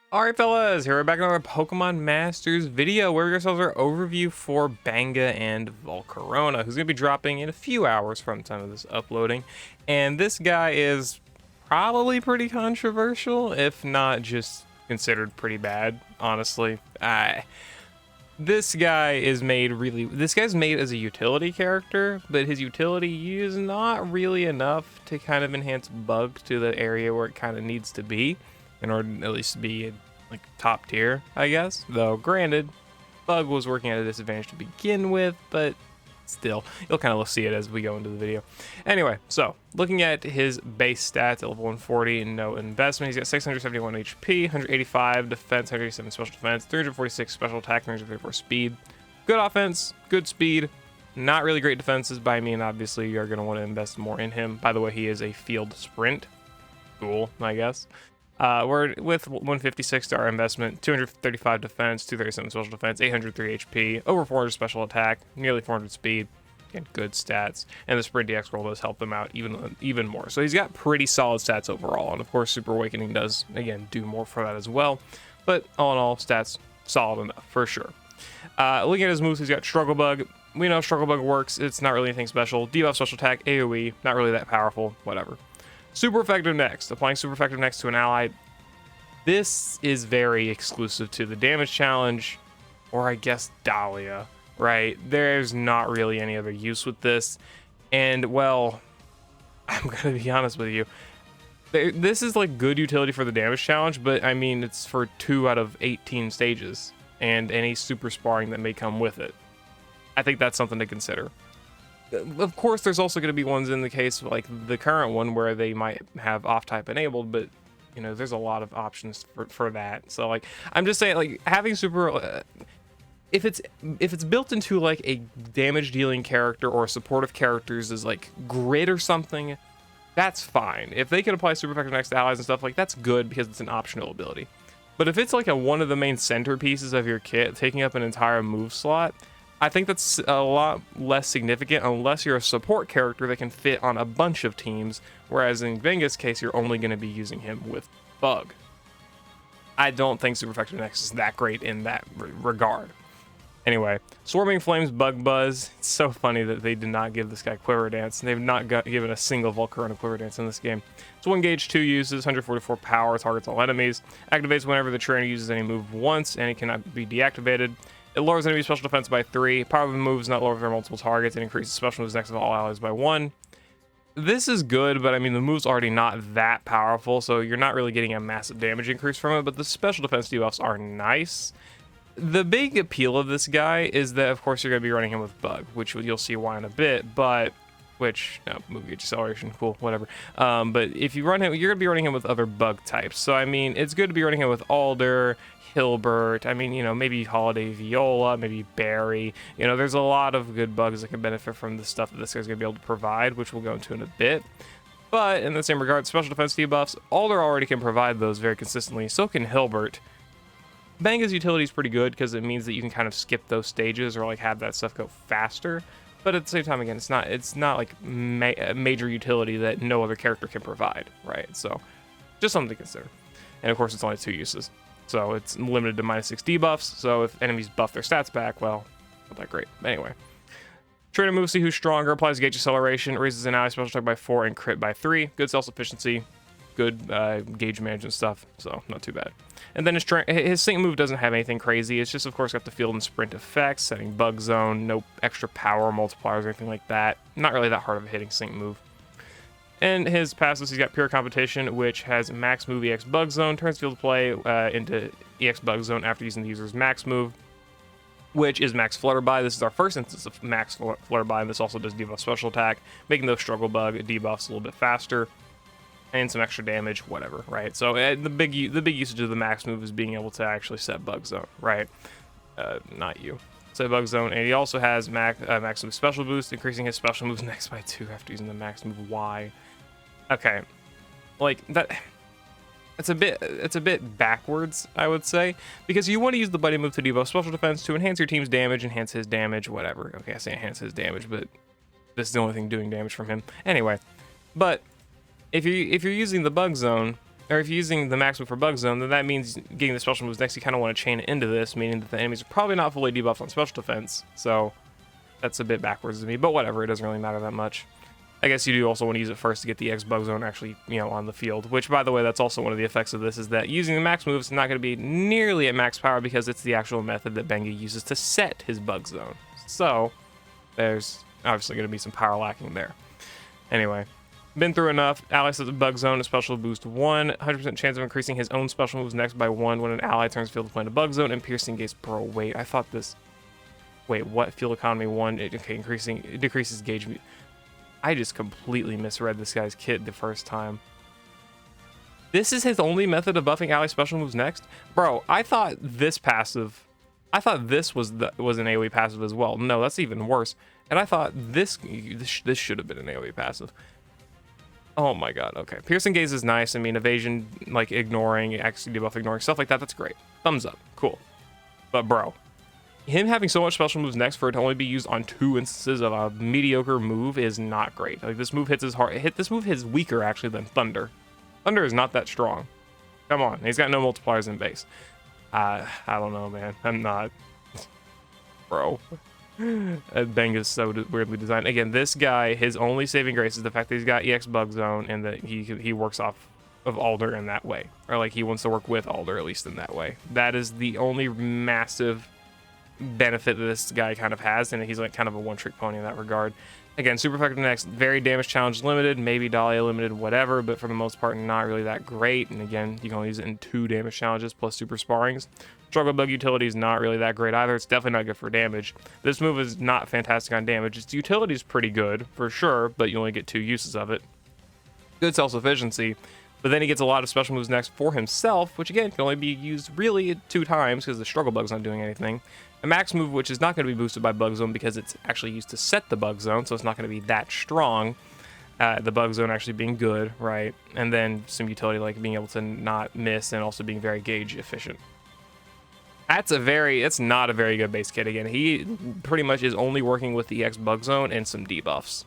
Alright fellas, here we're back in our Pokemon Masters video where we ourselves our overview for Benga and Volcarona, who's going to be dropping in a few hours from the time of this uploading. And this guy is probably pretty controversial, if not just considered pretty bad, honestly. This guy's made as a utility character, but his utility is not really enough to kind of enhance Bug to the area where it kind of needs to be in order to at least be like top tier, I guess. Though granted, Bug was working at a disadvantage to begin with, but still, you'll kind of see it as we go into the video. Anyway, so looking at his base stats at level 140, no investment. He's got 671 HP, 185 defense, 187 special defense, 346 special attack, 334 speed. Good offense, good speed. Not really great defenses, but I mean, obviously, you're going to want to invest more in him. By the way, he is a field sprint. Cool, I guess. We're with 156 to our investment, 235 defense, 237 special defense, 803 HP, over 400 special attack, nearly 400 speed, and good stats. And the Sprint DX roll does help them out even more. So he's got pretty solid stats overall, and of course Super Awakening does, again, do more for that as well. But all in all, stats solid enough, for sure. Looking at his moves, he's got Struggle Bug. We know Struggle Bug works, it's not really anything special. Debuff special attack, AoE, not really that powerful, whatever. Super Effective Next. Applying Super Effective Next to an ally. This is very exclusive to the damage challenge, or I guess Dahlia, right? There's not really any other use with this. And, well, I'm going to be honest with you. This is like good utility for the damage challenge, but I mean, it's for 2 out of 18 stages and any super sparring that may come with it. I think that's something to consider. Of course, there's also going to be ones in the case like the current one where they might have off type enabled, but you know, there's a lot of options for that. So like, I'm just saying, like, having super, if it's built into like a damage dealing character or supportive characters as like grid or something, that's fine. If they can apply super effective next to allies and stuff, like, that's good because it's an optional ability. But if it's like one of the main centerpieces of your kit taking up an entire move slot, I think that's a lot less significant unless you're a support character that can fit on a bunch of teams, whereas in Benga's case, you're only going to be using him with Bug. I don't think Super Effective Next is that great in that regard. Anyway, Swarming Flames Bug Buzz. It's so funny that they did not give this guy Quiver Dance. They've not given a single Volcarona Quiver Dance in this game. It's 1 gauge, 2 uses, 144 power, targets all enemies. Activates whenever the trainer uses any move once, and it cannot be deactivated. It lowers enemy special defense by 3. Power of the moves not lower for multiple targets. It increases special moves next to all allies by 1. This is good, but I mean, the move's already not that powerful, so you're not really getting a massive damage increase from it, but the special defense debuffs are nice. The big appeal of this guy is that, of course, you're going to be running him with Bug, which you'll see why in a bit, but... no, move gauge acceleration, cool, whatever. But if you run him, you're going to be running him with other Bug types, so I mean, it's good to be running him with Alder, Hilbert, I mean, you know, maybe Holiday Viola, maybe Barry. You know, there's a lot of good bugs that can benefit from the stuff that this guy's going to be able to provide, which we'll go into in a bit. But in the same regard, special defense debuffs, Alder already can provide those very consistently, so can Hilbert. Benga's utility is pretty good because it means that you can kind of skip those stages or like have that stuff go faster. But at the same time, again, it's not like a major utility that no other character can provide, right? So just something to consider. And of course, it's only 2 uses. So it's limited to -6 debuffs, so if enemies buff their stats back, well, not that great. Anyway. Trainer move, see who's stronger, applies gauge acceleration, raises an ally special attack by 4 and crit by 3. Good self-sufficiency, good gauge management stuff, so not too bad. And then his sync move doesn't have anything crazy. It's just, of course, got the field and sprint effects, setting bug zone, no extra power multipliers or anything like that. Not really that hard of a hitting sync move. And his passives, he's got Pure Competition, which has max move EX Bug Zone, turns field play into EX Bug Zone after using the user's max move, which is Max Flutterby. This is our first instance of Max Flutterby, and this also does debuff special attack, making those Struggle Bug debuffs a little bit faster, and some extra damage, whatever, right? So the big usage of the max move is being able to actually set Bug Zone, right? Not you. Set Bug Zone, and he also has max move special boost, increasing his special moves next by 2 after using the max move Y. Okay, like that. It's a bit backwards, I would say, because you want to use the buddy move to debuff special defense to enhance your team's damage, enhance his damage, whatever. Okay, I say enhance his damage, but this is the only thing doing damage from him. Anyway, but if you're using the Bug Zone, or if you're using the max move for Bug Zone, then that means getting the special moves next, you kind of want to chain it into this, meaning that the enemies are probably not fully debuffed on special defense. So that's a bit backwards to me, but whatever, it doesn't really matter that much. I guess you do also want to use it first to get the X Bug Zone actually, you know, on the field, which, by the way, that's also one of the effects of this, is that using the max moves is not going to be nearly at max power because it's the actual method that Benga uses to set his Bug Zone. So there's obviously going to be some power lacking there. Anyway, been through enough. Ally sets a Bug Zone, a special boost 1, 100% chance of increasing his own special moves next by 1 when an ally turns field to play in a Bug Zone, and piercing gaze. Bro, wait, I thought this... Wait, what? Field economy 1, okay, it decreases gauge... I just completely misread this guy's kit the first time. This is his only method of buffing ally special moves next? Bro, I thought this passive... I thought this was an AoE passive as well. No, that's even worse. And I thought this should have been an AoE passive. Oh my god, okay. Piercing gaze is nice. I mean, evasion, like ignoring, actually debuff ignoring, stuff like that, that's great. Thumbs up, cool. But bro, him having so much special moves next for it to only be used on 2 instances of a mediocre move is not great. Like, this move hits his hard. This move hits weaker actually than Thunder. Thunder is not that strong. Come on, he's got no multipliers in base. I don't know, man. I'm not, bro. Benga's so weirdly designed. Again, this guy, his only saving grace is the fact that he's got EX Bug Zone and that he works off of Alder in that way, or like he wants to work with Alder at least in that way. That is the only massive benefit that this guy kind of has, and he's like kind of a one-trick pony in that regard. Again, super effective next, very damage challenge limited, maybe Dahlia limited, whatever, but for the most part not really that great. And again, you can only use it in 2 damage challenges plus super sparrings. Struggle Bug utility is not really that great either. It's definitely not good for damage. This move is not fantastic on damage. Its utility is pretty good for sure, but you only get 2 uses of it. Good self-sufficiency, but then he gets a lot of special moves next for himself, which again can only be used really 2 times because the Struggle Bug's not doing anything. A max move, which is not going to be boosted by Bug Zone because it's actually used to set the Bug Zone, so it's not going to be that strong. The Bug Zone actually being good, right? And then some utility like being able to not miss and also being very gauge efficient. It's not a very good base kit. Again, he pretty much is only working with the EX Bug Zone and some debuffs.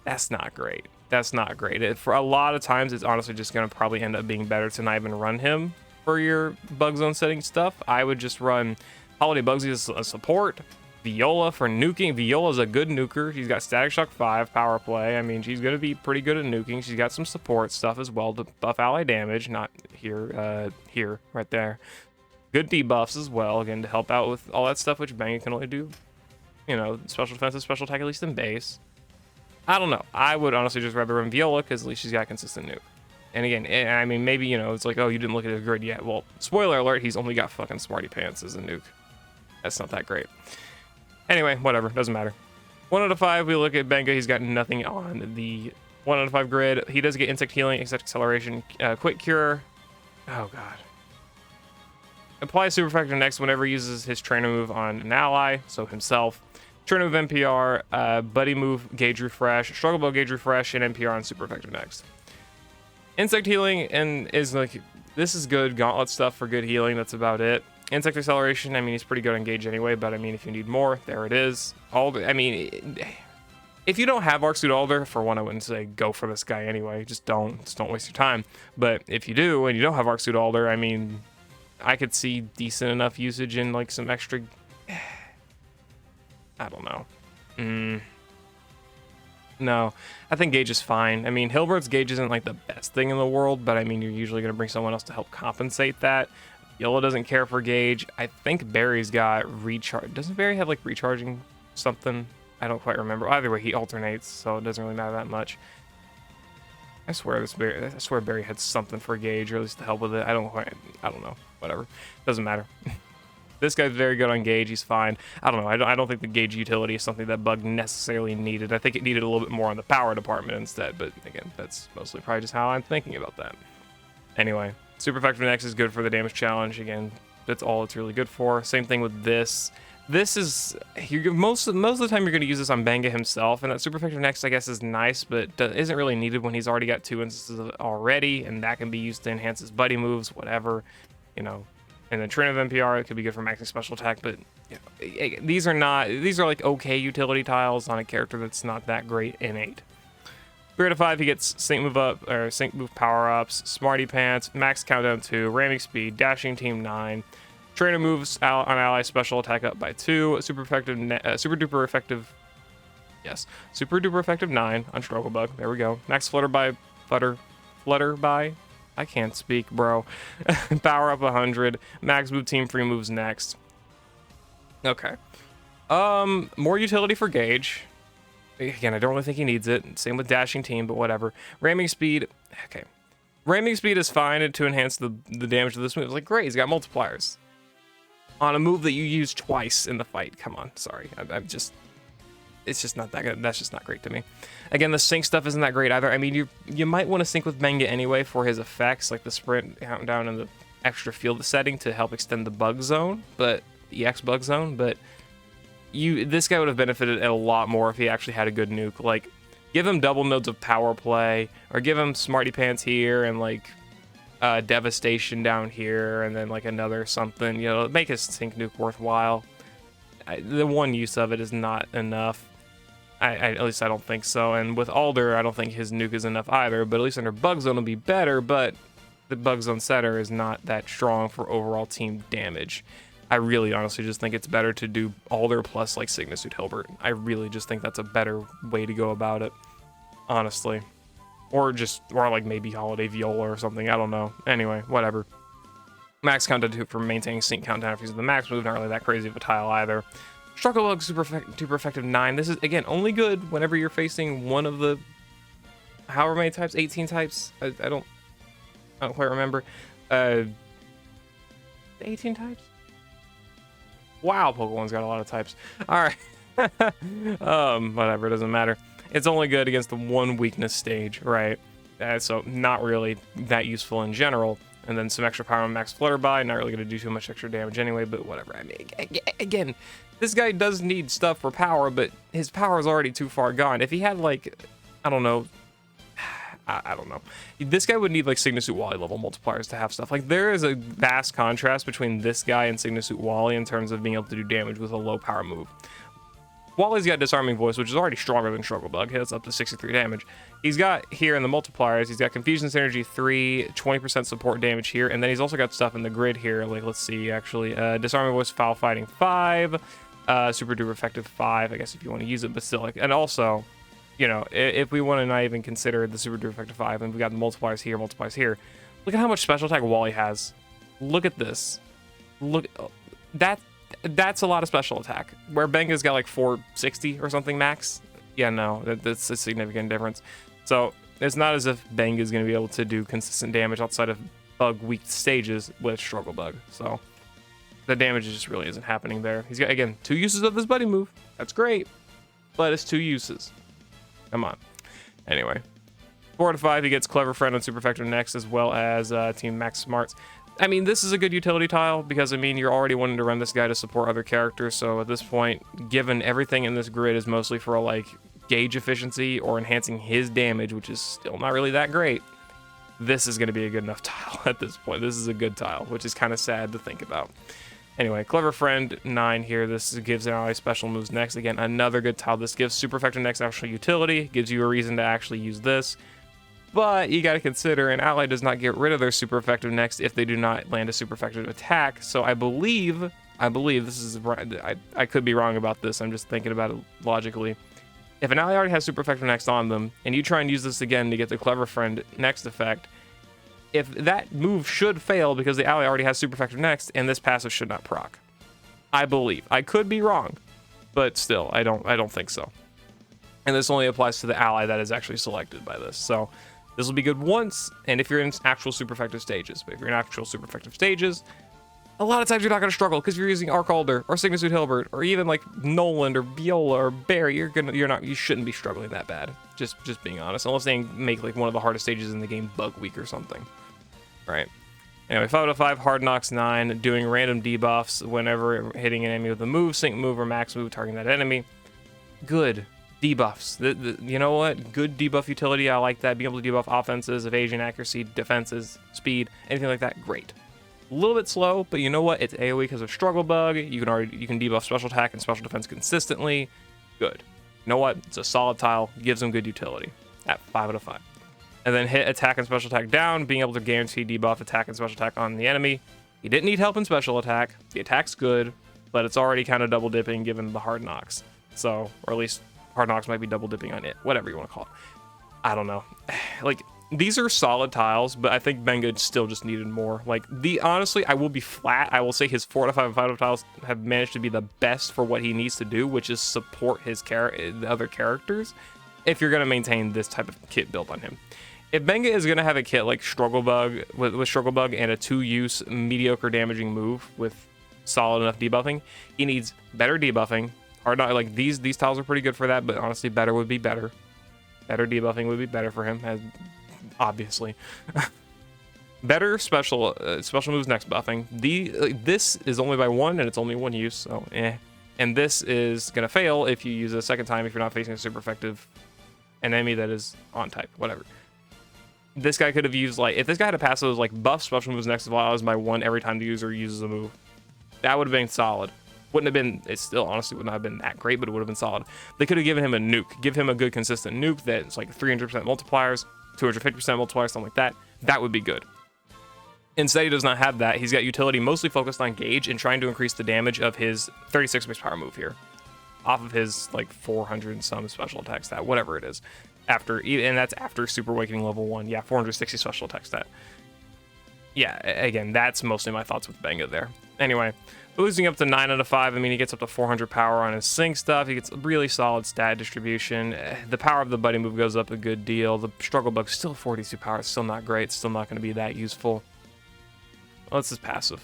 That's not great. That's not great. For a lot of times, it's honestly just going to probably end up being better to not even run him for your Bug Zone setting stuff. I would just run Holiday Bugsy as a support, Viola for nuking. Viola's a good nuker. She's got Static Shock 5, power play. I mean, she's going to be pretty good at nuking. She's got some support stuff as well to buff ally damage. Not here, here, right there. Good debuffs as well, again, to help out with all that stuff, which Benga can only do, you know, special defensive, special attack, at least in base. I don't know. I would honestly just rather run Viola, because at least she's got consistent nuke. And again, I mean, maybe, you know, it's like, oh, you didn't look at his grid yet. Well, spoiler alert, he's only got fucking Smarty Pants as a nuke. That's not that great. Anyway, whatever, doesn't matter. 1 out of 5, we look at Benga. He's got nothing on the 1 out of 5 grid. He does get insect healing, insect acceleration, quick cure. Oh, God. Apply super factor next whenever he uses his trainer move on an ally, so himself. Trainer move NPR, buddy move gauge refresh, struggle bug gauge refresh, and NPR on super effective next. Insect healing and is like, this is good gauntlet stuff for good healing. That's about it. Insect acceleration, I mean, he's pretty good on gauge anyway, but I mean, if you need more, there it is. Alder, I mean, if you don't have Arc Suit Alder, for one, I wouldn't say go for this guy anyway. Just don't waste your time. But if you do, and you don't have Arc Suit Alder, I mean, I could see decent enough usage in like some extra. I don't know. No, I think gauge is fine. I mean, Hilbert's gauge isn't like the best thing in the world, but I mean, you're usually going to bring someone else to help compensate that. Yellow doesn't care for gauge. I think Barry's got recharge. Doesn't Barry have like recharging something? I don't quite remember. Either way, he alternates, so it doesn't really matter that much. I swear Barry had something for gauge, or at least to help with it. I don't know. Whatever. Doesn't matter. This guy's very good on gauge. He's fine. I don't know. I don't think the gauge utility is something that Bug necessarily needed. I think it needed a little bit more on the power department instead. But again, that's mostly probably just how I'm thinking about that. Anyway, Super Factor Next is good for the damage challenge. Again, that's all it's really good for. Same thing with this. This is most of the time you're going to use this on Benga himself, and that Super Factor Next, I guess, is nice, but isn't really needed when he's already got 2 instances of it already, and that can be used to enhance his buddy moves, whatever, you know. And then Train of NPR, it could be good for maxing special attack, but you know, these are like okay utility tiles on a character that's not that great innate. 3 out of 5, he gets sync move up or sync move power ups, Smarty Pants, max countdown 2, ramming speed, dashing team 9, trainer moves out on ally special attack up by 2, super duper effective. Yes, super duper effective 9 on Struggle Bug. There we go. Max flutter by. I can't speak, bro. Power up 100. Max move team free moves next. Okay. More utility for Gauge. Again, I don't really think he needs it. Same with dashing team, but whatever. Ramming speed. Okay. Ramming speed is fine to enhance the damage of this move. It's like, great, he's got multipliers. On a move that you use twice in the fight. Come on, sorry. It's just not that good. That's just not great to me. Again, the sync stuff isn't that great either. I mean, you might want to sync with Benga anyway for his effects, like the sprint countdown and the extra field setting to help extend the bug zone, but the EX bug zone, but this guy would have benefited a lot more if he actually had a good nuke. Like, give him double nodes of power play, or give him Smarty Pants here and like devastation down here, and then like another something, you know, make his sync nuke worthwhile. The one use of it is not enough. At least I don't think so. And with Alder, I don't think his nuke is enough either, but at least under bug zone will be better, but the bug zone setter is not that strong for overall team damage. I really honestly just think it's better to do Alder plus like Cygnus Suit Hilbert. I really just think that's a better way to go about it, honestly. Or like maybe Holiday Viola or something, I don't know. Anyway, whatever. Max countdown 2 for maintaining sync countdown if using the max move, not really that crazy of a tile either. Struggle Bug super effective 9. This is again only good whenever you're facing one of the however many types, 18 types. I don't quite remember. 18 types? Wow, Pokemon's got a lot of types. All right. Whatever, it doesn't matter. It's only good against the one weakness stage, right? So not really that useful in general. And then some extra power on max flutterby, not really going to do too much extra damage anyway, but whatever. I mean, again, this guy does need stuff for power, but his power is already too far gone. If he had like, I don't know, this guy would need like Cygnus Suit Wally level multipliers to have stuff. Like, there is a vast contrast between this guy and Cygnus Suit Wally in terms of being able to do damage with a low power move. Wally's got Disarming Voice, which is already stronger than Struggle Bug. Hits up to 63 damage. He's got here in the multipliers, he's got Confusion Synergy 3, 20% support damage here, and then he's also got stuff in the grid here. Like, let's see, actually, Disarming Voice, Foul Fighting 5, Super Duper Effective 5, I guess if you want to use it, but still, like, and also, you know, if we want to not even consider the Super Duper Effective 5, and we got the multipliers here, look at how much special attack Wally has. Look at this. Look, that's a lot of special attack. Where Benga's got like 460 or something max. Yeah, no, that's a significant difference. So it's not as if Benga's going to be able to do consistent damage outside of bug weak stages with Struggle Bug. So the damage just really isn't happening there. He's got, again, 2 uses of this buddy move. That's great, but it's 2 uses. Come on. Anyway, 4 out of 5, he gets Clever Friend on Super Effective next, as well as Team Max Smarts. I mean, this is a good utility tile because, I mean, you're already wanting to run this guy to support other characters. So at this point, given everything in this grid is mostly for like gauge efficiency or enhancing his damage, which is still not really that great, this is going to be a good enough tile at this point. This is a good tile, which is kind of sad to think about. Anyway, Clever Friend 9 here. This gives an ally special moves next. Again, another good tile. This gives Super Effective next actual utility. Gives you a reason to actually use this. But you got to consider an ally does not get rid of their super effective next if they do not land a super effective attack. So I believe this is right. I could be wrong about this. I'm just thinking about it logically. If an ally already has super effective next on them and you try and use this again to get the Clever Friend next effect, if that move should fail because the ally already has super effective next and this passive should not proc. I believe. I could be wrong, but still I don't think so. And this only applies to the ally that is actually selected by this. So this will be good once, and if you're in actual super effective stages. But if you're in actual super effective stages, a lot of times you're not going to struggle because you're using Arc Alder or Cygnus Suit Hilbert or even like Noland or Viola or Barry. You shouldn't be struggling that bad. Just being honest, unless they make like one of the hardest stages in the game Bug Week or something, right? Anyway, 5 out of 5, Hard Knocks 9, doing random debuffs whenever hitting an enemy with a move, sync move, or max move, targeting that enemy. Good. Debuffs. You know what? Good debuff utility. I like that. Being able to debuff offenses, evasion, accuracy, defenses, speed, anything like that. Great. A little bit slow, but you know what? It's AoE because of Struggle Bug. You can debuff special attack and special defense consistently. Good. You know what? It's a solid tile. Gives them good utility. at 5 out of 5. And then hit attack and special attack down, being able to guarantee debuff attack and special attack on the enemy. He didn't need help in special attack. The attack's good, but it's already kind of double dipping given the hard knocks. So, or at least hard knocks might be double dipping on it, whatever you want to call it. I don't know. Like, these are solid tiles, but I think Benga still just needed more. Like, honestly, I will be flat. I will say his 4 out of 5 and 5 out of tiles have managed to be the best for what he needs to do, which is support his the other characters, if you're going to maintain this type of kit build on him. If Benga is going to have a kit like Struggle Bug, with Struggle Bug and a 2-use mediocre damaging move with solid enough debuffing, he needs better debuffing. Hard not like these tiles are pretty good for that, but honestly, better would be better. Better debuffing would be better for him, as obviously. Better special moves next buffing. This is only by 1 and it's only 1 use, so eh. And this is gonna fail if you use it a second time if you're not facing a super effective enemy that is on type, whatever. This guy could have used, like, if this guy had a passive that was like buff special moves next as by 1 every time the user uses a move, that would have been solid. Wouldn't have been, it still honestly would not have been that great, but it would have been solid. They could have given him a nuke, give him a good consistent nuke that's like 300% multipliers, 250% multipliers, something like that. That would be good. Instead, he does not have that. He's got utility mostly focused on gauge and trying to increase the damage of his 36 base power move here, off of his like 400 and some special attack stat, whatever it is. And that's after Super Awakening level 1. Yeah, 460 special attack stat. Yeah, again, that's mostly my thoughts with Benga there. Anyway, boosting up to 9 out of 5. I mean, he gets up to 400 power on his sync stuff. He gets really solid stat distribution. The power of the buddy move goes up a good deal. The Struggle Bug's still 42 power. It's still not great. Still not going to be that useful. Well, this is passive.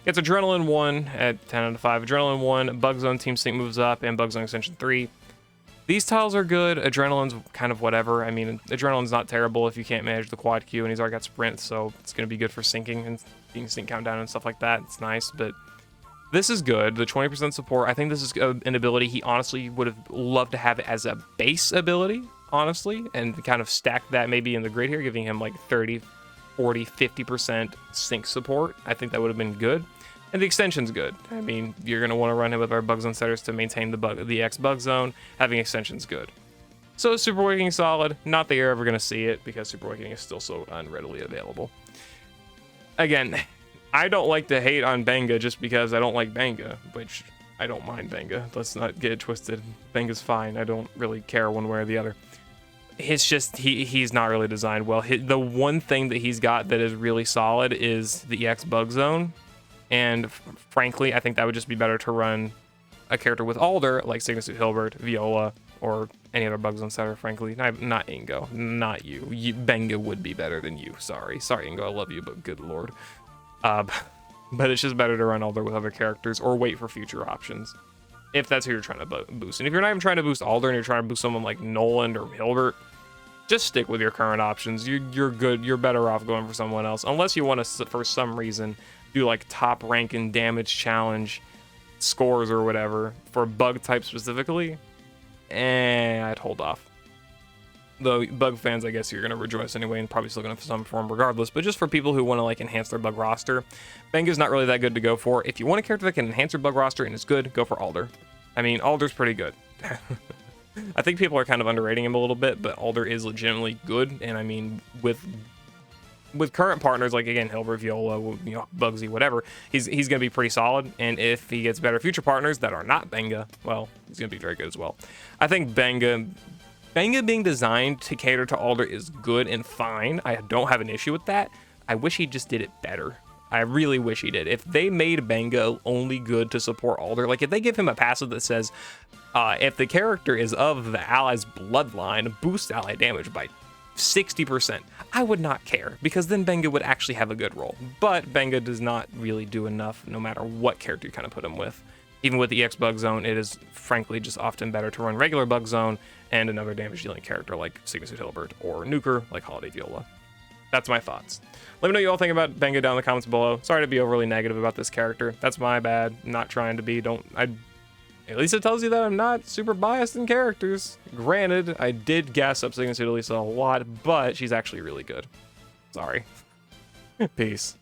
Gets Adrenaline 1 at 10 out of 5. Adrenaline 1, Bug Zone Team Sync moves up, and Bug Zone Extension 3. These tiles are good. Adrenaline's kind of whatever. I mean, Adrenaline's not terrible if you can't manage the quad Q, and he's already got Sprint, so it's going to be good for syncing and being sync countdown and stuff like that. It's nice, but this is good. The 20% support, I think this is an ability he honestly would have loved to have as a base ability, honestly, and kind of stack that maybe in the grid here, giving him like 30, 40, 50% sync support. I think that would have been good. And the extension's good. I mean, you're going to want to run it with our bug zone setters to maintain the X bug zone. Having extension's good. So Super Awakening solid. Not that you're ever going to see it because Super Awakening is still so unreadily available. Again, I don't like to hate on Benga just because I don't like Benga, which I don't mind Benga. Let's not get it twisted. Benga's fine. I don't really care one way or the other. It's just he's not really designed well. The one thing that he's got that is really solid is the EX bug zone. And frankly, I think that would just be better to run a character with Alder, like Signature Hilbert, Viola, or any other bug zone setter, frankly. Not Ingo, not you. Benga would be better than you. Sorry, Ingo, I love you, but good lord. But it's just better to run Alder with other characters or wait for future options, if that's who you're trying to boost. And if you're not even trying to boost Alder and you're trying to boost someone like Noland or Hilbert, just stick with your current options. You're good. You're better off going for someone else, unless you want to, for some reason, do like top rank and damage challenge scores or whatever for bug type specifically. I'd hold off. Though bug fans, I guess you're gonna rejoice anyway, and probably still gonna have some form regardless. But just for people who want to like enhance their bug roster, Benga's not really that good to go for. If you want a character that can enhance your bug roster and is good, go for Alder. I mean, Alder's pretty good. I think people are kind of underrating him a little bit, but Alder is legitimately good. And I mean, with current partners, like again, Hilbert, Viola, you know, Bugsy, whatever, he's gonna be pretty solid. And if he gets better future partners that are not Benga, well, he's gonna be very good as well. I think Benga being designed to cater to Alder is good and fine. I don't have an issue with that. I wish he just did it better. I really wish he did. If they made Benga only good to support Alder, like if they give him a passive that says, if the character is of the ally's bloodline, boost ally damage by 60%, I would not care, because then Benga would actually have a good role. But Benga does not really do enough no matter what character you kind of put him with. Even with the EX bug zone, it is frankly just often better to run regular bug zone and another damage dealing character like Signature Hilbert or Nuker like Holiday Viola. That's my thoughts. Let me know what you all think about Benga down in the comments below. Sorry to be overly negative about this character. That's my bad. I'm not trying to be. At least it tells you that I'm not super biased in characters. Granted, I did gas up Signature Lisa a lot, but she's actually really good. Sorry. Peace.